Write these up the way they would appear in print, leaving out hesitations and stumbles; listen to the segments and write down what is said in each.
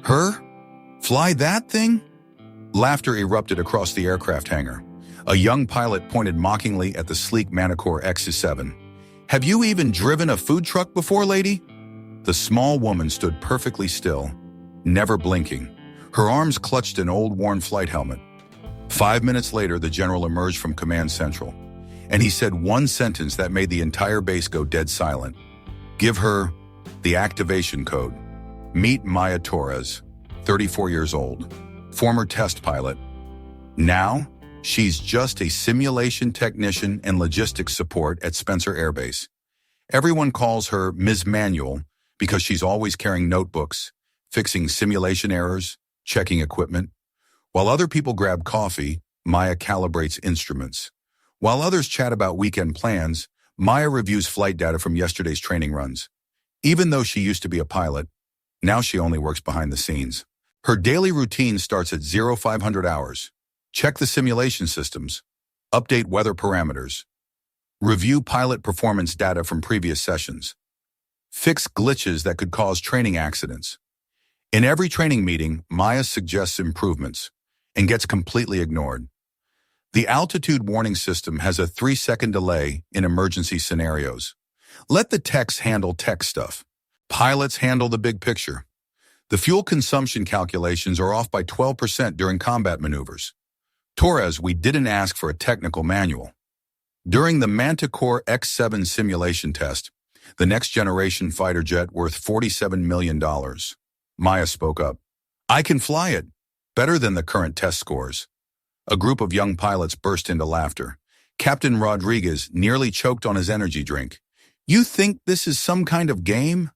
Her? Fly that thing? Laughter erupted across the aircraft hangar. A young pilot pointed mockingly at the sleek Manticore X-7. Have you even driven a food truck before, lady? The small woman stood perfectly still, never blinking. Her arms clutched an old worn flight helmet. 5 minutes later, the general emerged from Command Central, and he said one sentence that made the entire base go dead silent. Give her the activation code. Meet Maya Torres, 34 years old, former test pilot. Now, she's just a simulation technician and logistics support at Spencer Air Base. Everyone calls her Ms. Manual because she's always carrying notebooks, fixing simulation errors, checking equipment. While other people grab coffee, Maya calibrates instruments. While others chat about weekend plans, Maya reviews flight data from yesterday's training runs. Even though she used to be a pilot, now she only works behind the scenes. Her daily routine starts at 0500 hours. Check the simulation systems, update weather parameters, review pilot performance data from previous sessions, fix glitches that could cause training accidents. In every training meeting, Maya suggests improvements and gets completely ignored. The altitude warning system has a 3-second delay in emergency scenarios. Let the techs handle tech stuff. Pilots handle the big picture. The fuel consumption calculations are off by 12% during combat maneuvers. Torres, we didn't ask for a technical manual. During the Manticore X-7 simulation test, the next-generation fighter jet worth $47 million, Maya spoke up. I can fly it, better than the current test scores. A group of young pilots burst into laughter. Captain Rodriguez nearly choked on his energy drink. You think this is some kind of game?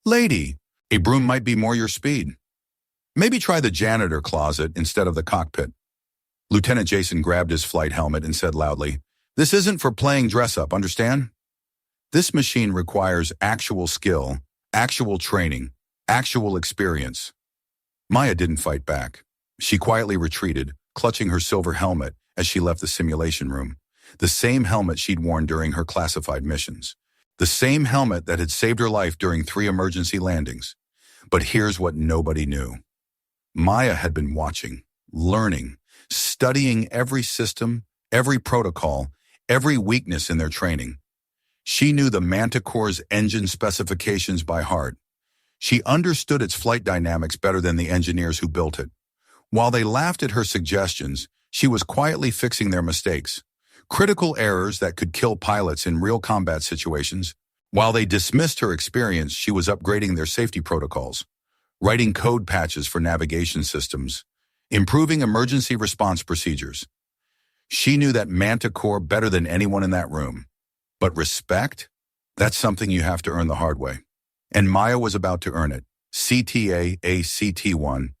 Lady, a broom might be more your speed. Maybe try the janitor closet instead of the cockpit. Lieutenant Jason grabbed his flight helmet and said loudly, This isn't for playing dress-up, understand? This machine requires actual skill, actual training, actual experience. Maya didn't fight back. She quietly retreated, clutching her silver helmet as she left the simulation room. The same helmet she'd worn during her classified missions. The same helmet that had saved her life during 3 emergency landings. But here's what nobody knew. Maya had been watching, learning, studying every system, every protocol, every weakness in their training. She knew the Manticore's engine specifications by heart. She understood its flight dynamics better than the engineers who built it. While they laughed at her suggestions, she was quietly fixing their mistakes. Critical errors that could kill pilots in real combat situations. While they dismissed her experience, she was upgrading their safety protocols, writing code patches for navigation systems, improving emergency response procedures. She knew that Manticore better than anyone in that room. But respect? That's something you have to earn the hard way. And Maya was about to earn it. CTA ACT1.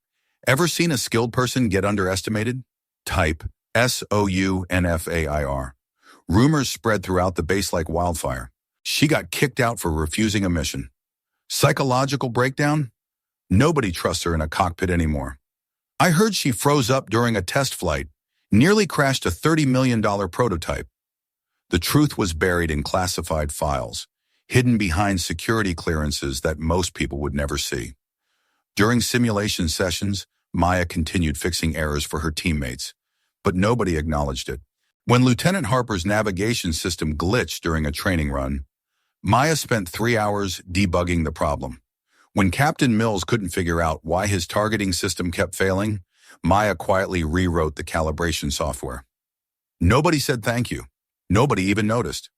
Ever seen a skilled person get underestimated? Type SOUNFAIR. Rumors spread throughout the base like wildfire. She got kicked out for refusing a mission. Psychological breakdown? Nobody trusts her in a cockpit anymore. I heard she froze up during a test flight, nearly crashed a $30 million prototype. The truth was buried in classified files, hidden behind security clearances that most people would never see. During simulation sessions, Maya continued fixing errors for her teammates, but nobody acknowledged it. When Lieutenant Harper's navigation system glitched during a training run, Maya spent 3 hours debugging the problem. When Captain Mills couldn't figure out why his targeting system kept failing, Maya quietly rewrote the calibration software. Nobody said thank you. Nobody even noticed.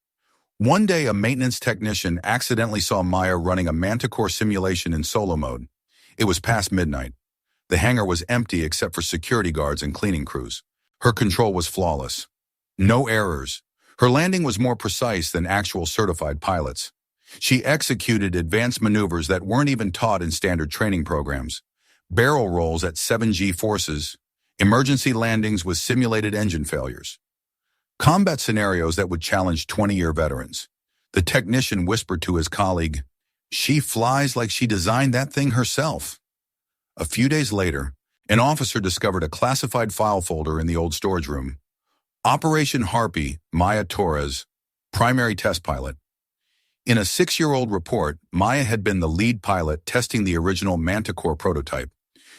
One day, a maintenance technician accidentally saw Maya running a Manticore simulation in solo mode. It was past midnight. The hangar was empty except for security guards and cleaning crews. Her control was flawless. No errors. Her landing was more precise than actual certified pilots. She executed advanced maneuvers that weren't even taught in standard training programs. Barrel rolls at 7G forces, emergency landings with simulated engine failures. Combat scenarios that would challenge 20-year veterans. The technician whispered to his colleague, "She flies like she designed that thing herself." A few days later, an officer discovered a classified file folder in the old storage room. Operation Harpy, Maya Torres, primary test pilot. In a 6-year-old report, Maya had been the lead pilot testing the original Manticore prototype.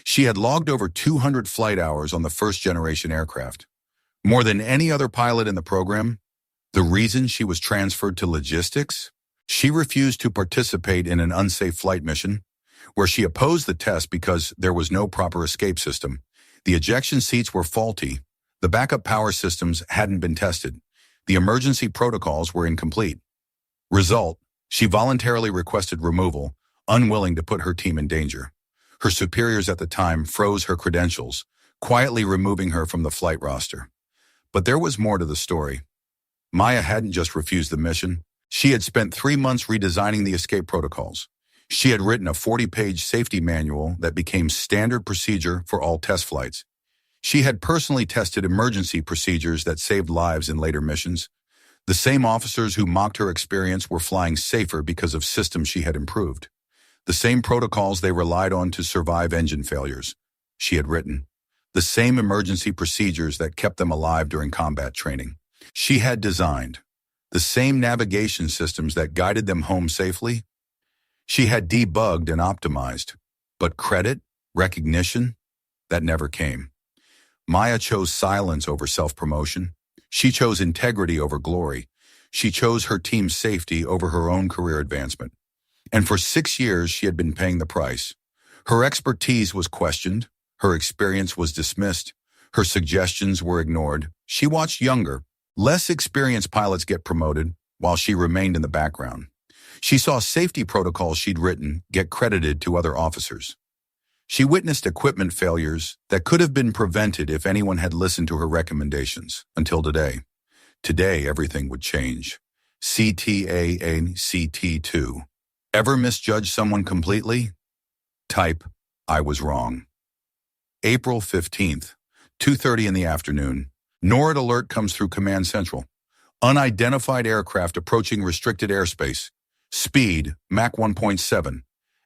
She had logged over 200 flight hours on the first-generation aircraft, more than any other pilot in the program. The reason she was transferred to logistics? She refused to participate in an unsafe flight mission, where she opposed the test because there was no proper escape system. The ejection seats were faulty. The backup power systems hadn't been tested. The emergency protocols were incomplete. Result, she voluntarily requested removal, unwilling to put her team in danger. Her superiors at the time froze her credentials, quietly removing her from the flight roster. But there was more to the story. Maya hadn't just refused the mission. She had spent 3 months redesigning the escape protocols. She had written a 40-page safety manual that became standard procedure for all test flights. She had personally tested emergency procedures that saved lives in later missions. The same officers who mocked her experience were flying safer because of systems she had improved. The same protocols they relied on to survive engine failures she had written. The same emergency procedures that kept them alive during combat training she had designed. The same navigation systems that guided them home safely she had debugged and optimized. But credit, recognition, that never came. Maya chose silence over self-promotion. She chose integrity over glory. She chose her team's safety over her own career advancement. And for 6 years, she had been paying the price. Her expertise was questioned. Her experience was dismissed. Her suggestions were ignored. She watched younger, less experienced pilots get promoted while she remained in the background. She saw safety protocols she'd written get credited to other officers. She witnessed equipment failures that could have been prevented if anyone had listened to her recommendations, until today. Today, everything would change. CTA and CT2. Ever misjudge someone completely? Type, I was wrong. April 15th, 2:30 in the afternoon. NORAD alert comes through Command Central. Unidentified aircraft approaching restricted airspace. Speed, Mach 1.7.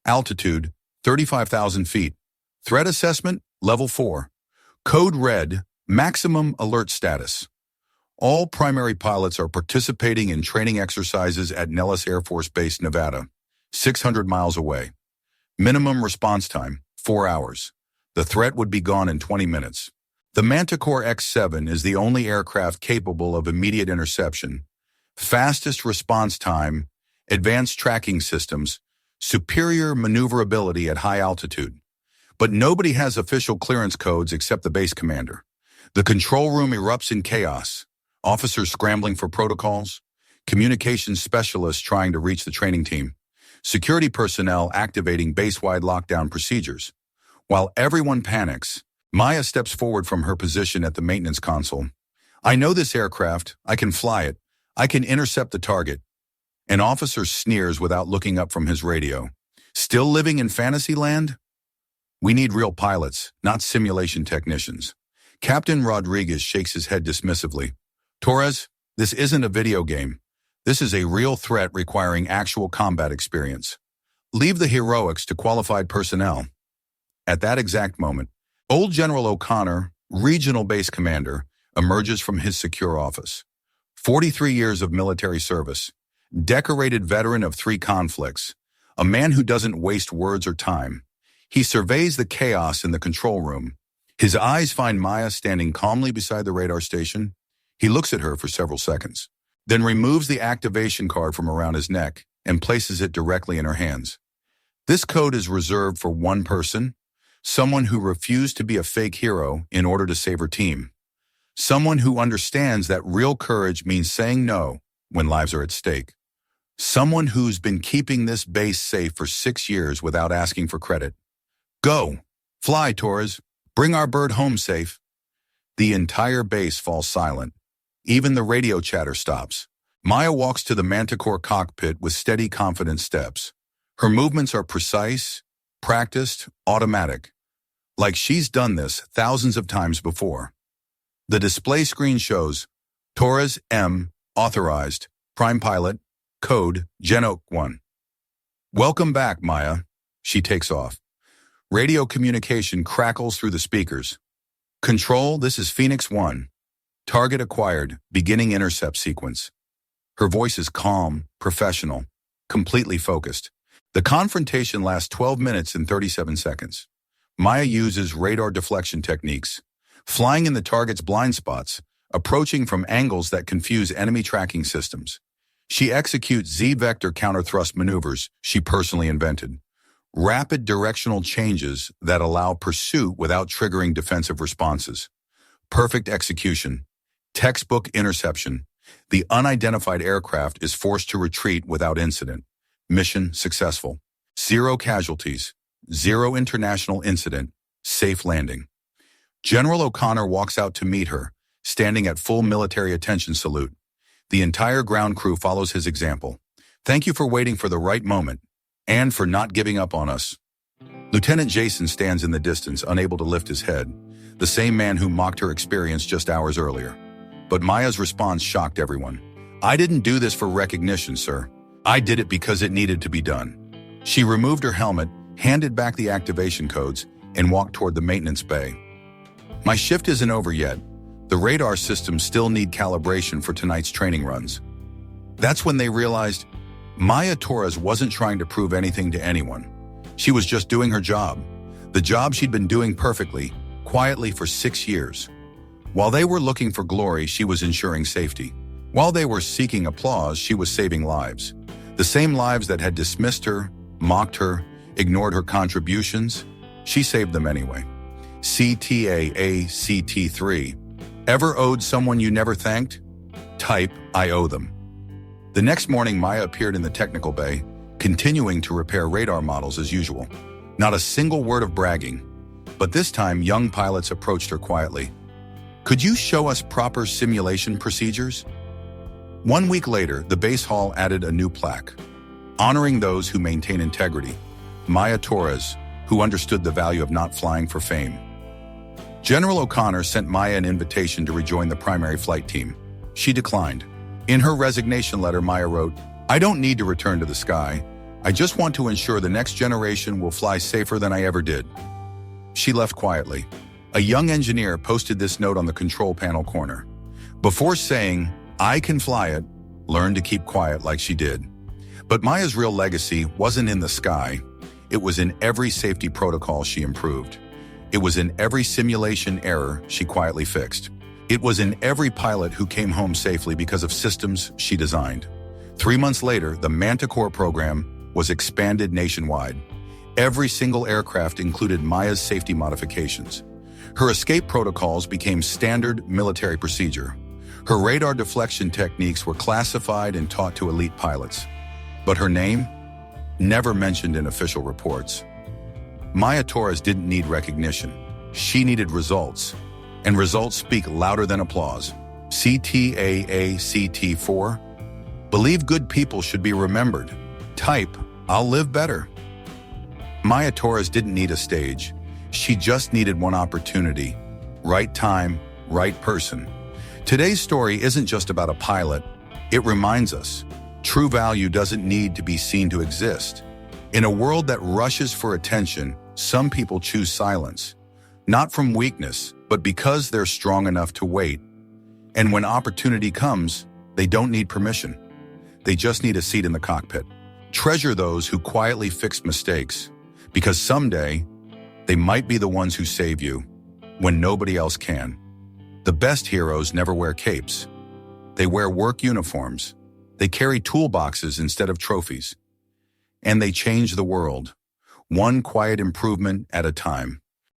Altitude, 35,000 feet. Threat assessment, level 4. Code red, maximum alert status. All primary pilots are participating in training exercises at Nellis Air Force Base, Nevada, 600 miles away. Minimum response time, 4 hours. The threat would be gone in 20 minutes. The Manticore X-7 is the only aircraft capable of immediate interception, fastest response time, advanced tracking systems, superior maneuverability at high altitude. But nobody has official clearance codes except the base commander. The control room erupts in chaos. Officers scrambling for protocols, communications specialists trying to reach the training team, security personnel activating base-wide lockdown procedures. While everyone panics, Maya steps forward from her position at the maintenance console. I know this aircraft. I can fly it. I can intercept the target. An officer sneers without looking up from his radio. Still living in fantasy land? We need real pilots, not simulation technicians. Captain Rodriguez shakes his head dismissively. Torres, this isn't a video game. This is a real threat requiring actual combat experience. Leave the heroics to qualified personnel. At that exact moment, Old General O'Connor, regional base commander, emerges from his secure office. 43 years of military service, decorated veteran of 3 conflicts, a man who doesn't waste words or time. He surveys the chaos in the control room. His eyes find Maya standing calmly beside the radar station. He looks at her for several seconds, then removes the activation card from around his neck and places it directly in her hands. This code is reserved for one person, someone who refused to be a fake hero in order to save her team. Someone who understands that real courage means saying no when lives are at stake. Someone who's been keeping this base safe for 6 years without asking for credit. Go! Fly, Torres! Bring our bird home safe! The entire base falls silent. Even the radio chatter stops. Maya walks to the Manticore cockpit with steady, confident steps. Her movements are precise, practiced, automatic. Like she's done this thousands of times before. The display screen shows Torres M. Authorized, Prime Pilot, Code Genoc 1. Welcome back, Maya. She takes off. Radio communication crackles through the speakers. Control, this is Phoenix 1. Target acquired, beginning intercept sequence. Her voice is calm, professional, completely focused. The confrontation lasts 12 minutes and 37 seconds. Maya uses radar deflection techniques, flying in the target's blind spots, approaching from angles that confuse enemy tracking systems. She executes Z-vector counter-thrust maneuvers she personally invented, rapid directional changes that allow pursuit without triggering defensive responses. Perfect execution. Textbook interception. The unidentified aircraft is forced to retreat without incident. Mission successful. 0 casualties. 0 international incident. Safe landing. General O'Connor walks out to meet her, standing at full military attention salute. The entire ground crew follows his example. Thank you for waiting for the right moment, and for not giving up on us. Lieutenant Jason stands in the distance, unable to lift his head, the same man who mocked her experience just hours earlier. But Maya's response shocked everyone. I didn't do this for recognition, sir. I did it because it needed to be done. She removed her helmet, handed back the activation codes, and walked toward the maintenance bay. My shift isn't over yet. The radar systems still need calibration for tonight's training runs. That's when they realized Maya Torres wasn't trying to prove anything to anyone. She was just doing her job. The job she'd been doing perfectly, quietly for 6 years. While they were looking for glory, she was ensuring safety. While they were seeking applause, she was saving lives. The same lives that had dismissed her, mocked her, ignored her contributions, she saved them anyway. CTAACT3. Ever owed someone you never thanked? Type, I owe them. The next morning, Maya appeared in the technical bay, continuing to repair radar models as usual. Not a single word of bragging. But this time, young pilots approached her quietly. Could you show us proper simulation procedures? 1 week later, the base hall added a new plaque, honoring those who maintain integrity. Maya Torres, who understood the value of not flying for fame. General O'Connor sent Maya an invitation to rejoin the primary flight team. She declined. In her resignation letter, Maya wrote, I don't need to return to the sky. I just want to ensure the next generation will fly safer than I ever did. She left quietly. A young engineer posted this note on the control panel corner. Before saying, I can fly it, learn to keep quiet like she did. But Maya's real legacy wasn't in the sky. It was in every safety protocol she improved. It was in every simulation error she quietly fixed. It was in every pilot who came home safely because of systems she designed. 3 months later, the Manticore program was expanded nationwide. Every single aircraft included Maya's safety modifications. Her escape protocols became standard military procedure. Her radar deflection techniques were classified and taught to elite pilots. But her name? Never mentioned in official reports. Maya Torres didn't need recognition. She needed results. And results speak louder than applause. CTAACT4. Believe good people should be remembered. Type, I'll live better. Maya Torres didn't need a stage. She just needed one opportunity. Right time, right person. Today's story isn't just about a pilot. It reminds us, true value doesn't need to be seen to exist. In a world that rushes for attention, some people choose silence. Not from weakness, but because they're strong enough to wait. And when opportunity comes, they don't need permission. They just need a seat in the cockpit. Treasure those who quietly fix mistakes, because someday, they might be the ones who save you when nobody else can. The best heroes never wear capes. They wear work uniforms. They carry toolboxes instead of trophies. And they change the world, one quiet improvement at a time.